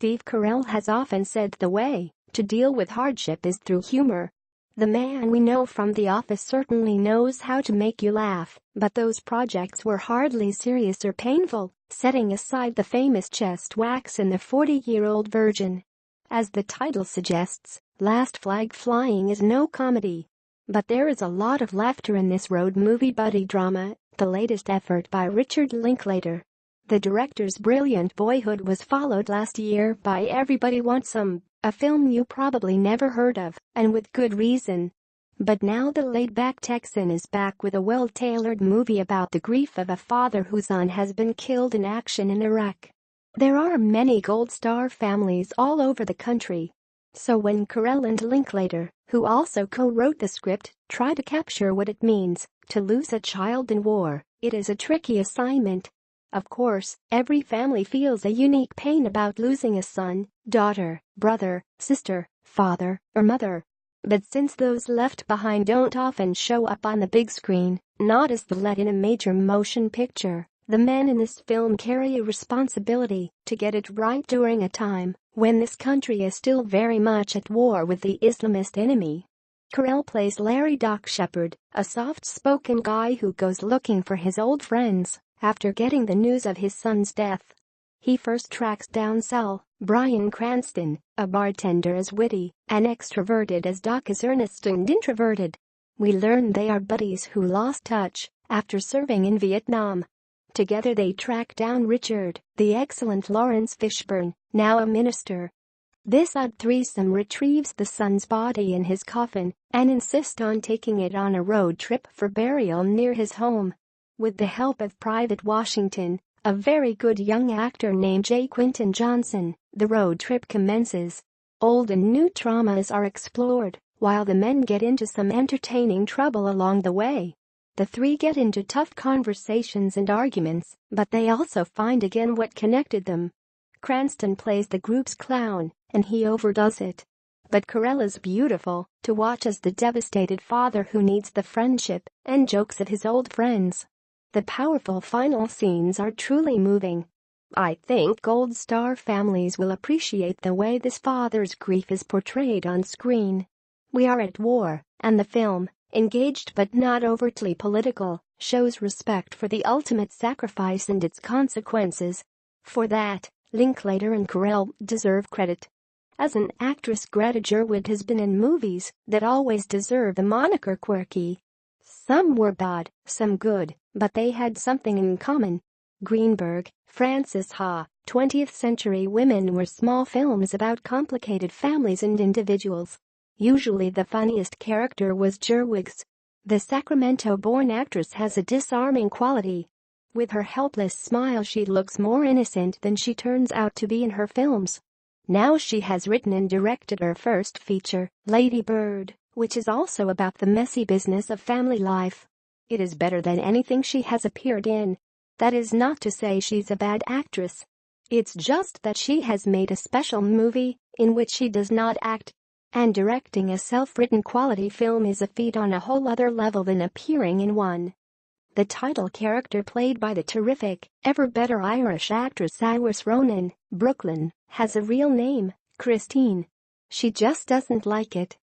Steve Carell has often said the way to deal with hardship is through humor. The man we know from The Office certainly knows how to make you laugh, but those projects were hardly serious or painful, setting aside the famous chest wax in The 40-Year-Old Virgin. As the title suggests, Last Flag Flying is no comedy. But there is a lot of laughter in this road movie buddy drama, the latest effort by Richard Linklater. The director's brilliant Boyhood was followed last year by Everybody Wants Some, a film you probably never heard of, and with good reason. But now the laid-back Texan is back with a well-tailored movie about the grief of a father whose son has been killed in action in Iraq. There are many Gold Star families all over the country. So when Carell and Linklater, who also co-wrote the script, try to capture what it means to lose a child in war, it is a tricky assignment. Of course, every family feels a unique pain about losing a son, daughter, brother, sister, father, or mother. But since those left behind don't often show up on the big screen, not as the lead in a major motion picture, the men in this film carry a responsibility to get it right during a time when this country is still very much at war with the Islamist enemy. Carell plays Larry Doc Shepard, a soft-spoken guy who goes looking for his old friends after getting the news of his son's death. He first tracks down Sal, Bryan Cranston, a bartender as witty and extroverted as Doc is earnest and introverted. We learn they are buddies who lost touch after serving in Vietnam. Together they track down Richard, the excellent Lawrence Fishburne, now a minister. This odd threesome retrieves the son's body in his coffin and insists on taking it on a road trip for burial near his home. With the help of Private Washington, a very good young actor named J. Quinton Johnson, the road trip commences. Old and new traumas are explored, while the men get into some entertaining trouble along the way. The three get into tough conversations and arguments, but they also find again what connected them. Cranston plays the group's clown, and he overdoes it. But Carell is beautiful to watch as the devastated father who needs the friendship and jokes of his old friends. The powerful final scenes are truly moving. I think Gold Star families will appreciate the way this father's grief is portrayed on screen. We are at war, and the film, engaged but not overtly political, shows respect for the ultimate sacrifice and its consequences. For that, Linklater and Carell deserve credit. As an actress, Greta Gerwig has been in movies that always deserve the moniker quirky. Some were bad, some good, but they had something in common. Greenberg, Frances Ha, 20th Century Women were small films about complicated families and individuals. Usually the funniest character was Gerwig's. The Sacramento-born actress has a disarming quality. With her helpless smile she looks more innocent than she turns out to be in her films. Now she has written and directed her first feature, Lady Bird, which is also about the messy business of family life. It is better than anything she has appeared in. That is not to say she's a bad actress. It's just that she has made a special movie in which she does not act. And directing a self-written quality film is a feat on a whole other level than appearing in one. The title character, played by the terrific, ever-better Irish actress Saoirse Ronan, Brooklyn, has a real name, Christine. She just doesn't like it.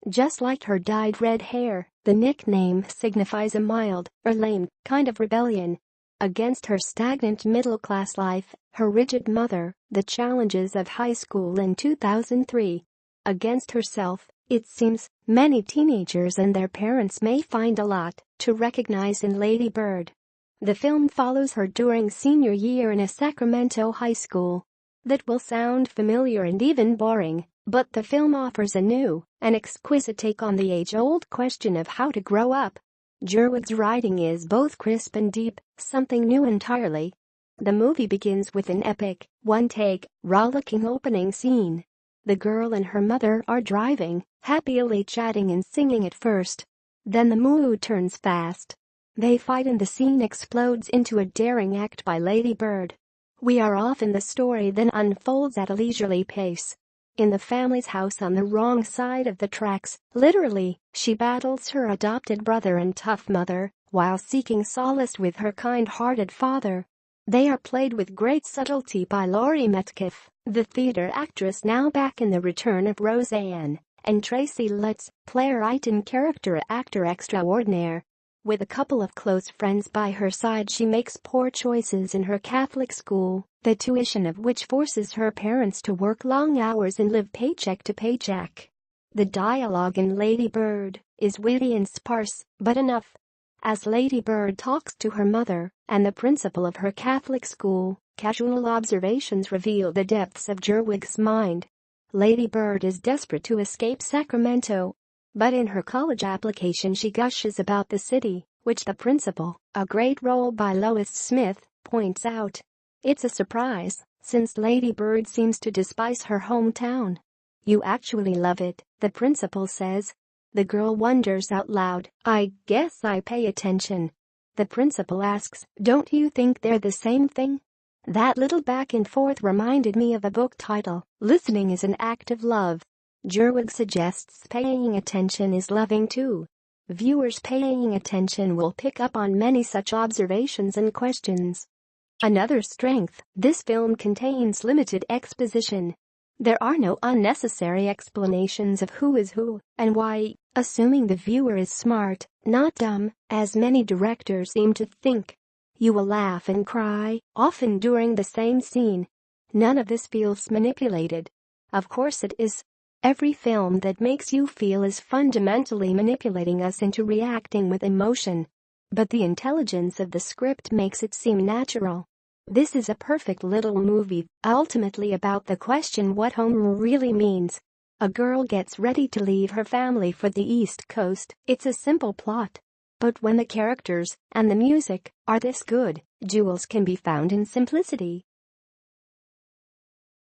Just like her dyed red hair, the nickname signifies a mild, or lame, kind of rebellion against her stagnant middle-class life, her rigid mother, the challenges of high school in 2003. Against herself, it seems, many teenagers and their parents may find a lot to recognize in Lady Bird. The film follows her during senior year in a Sacramento high school. That will sound familiar and even boring, but the film offers a new and exquisite take on the age-old question of how to grow up. Gerwig's writing is both crisp and deep, something new entirely. The movie begins with an epic, one-take, rollicking opening scene. The girl and her mother are driving, happily chatting and singing at first. Then the mood turns fast. They fight and the scene explodes into a daring act by Lady Bird. We are off and the story then unfolds at a leisurely pace. In the family's house on the wrong side of the tracks, literally, she battles her adopted brother and tough mother, while seeking solace with her kind-hearted father. They are played with great subtlety by Laurie Metcalf, The theater actress now back in The Return of Roseanne, and Tracy Letts, playwright and character actor extraordinaire. With a couple of close friends by her side, she makes poor choices in her Catholic school, the tuition of which forces her parents to work long hours and live paycheck to paycheck. The dialogue in Lady Bird is witty and sparse, but enough. As Lady Bird talks to her mother and the principal of her Catholic school, casual observations reveal the depths of Gerwig's mind. Lady Bird is desperate to escape Sacramento. But in her college application she gushes about the city, which the principal, a great role by Lois Smith, points out. It's a surprise, since Lady Bird seems to despise her hometown. You actually love it, the principal says. The girl wonders out loud, I guess I pay attention. The principal asks, don't you think they're the same thing? That little back and forth reminded me of a book title, Listening is an Act of Love. Gerwig suggests paying attention is loving too. Viewers paying attention will pick up on many such observations and questions. Another strength, this film contains limited exposition. There are no unnecessary explanations of who is who and why, assuming the viewer is smart, not dumb, as many directors seem to think. You will laugh and cry, often during the same scene. None of this feels manipulated. Of course it is. Every film that makes you feel is fundamentally manipulating us into reacting with emotion. But the intelligence of the script makes it seem natural. This is a perfect little movie, ultimately about the question what home really means. A girl gets ready to leave her family for the East Coast. It's a simple plot. But when the characters and the music are this good, jewels can be found in simplicity.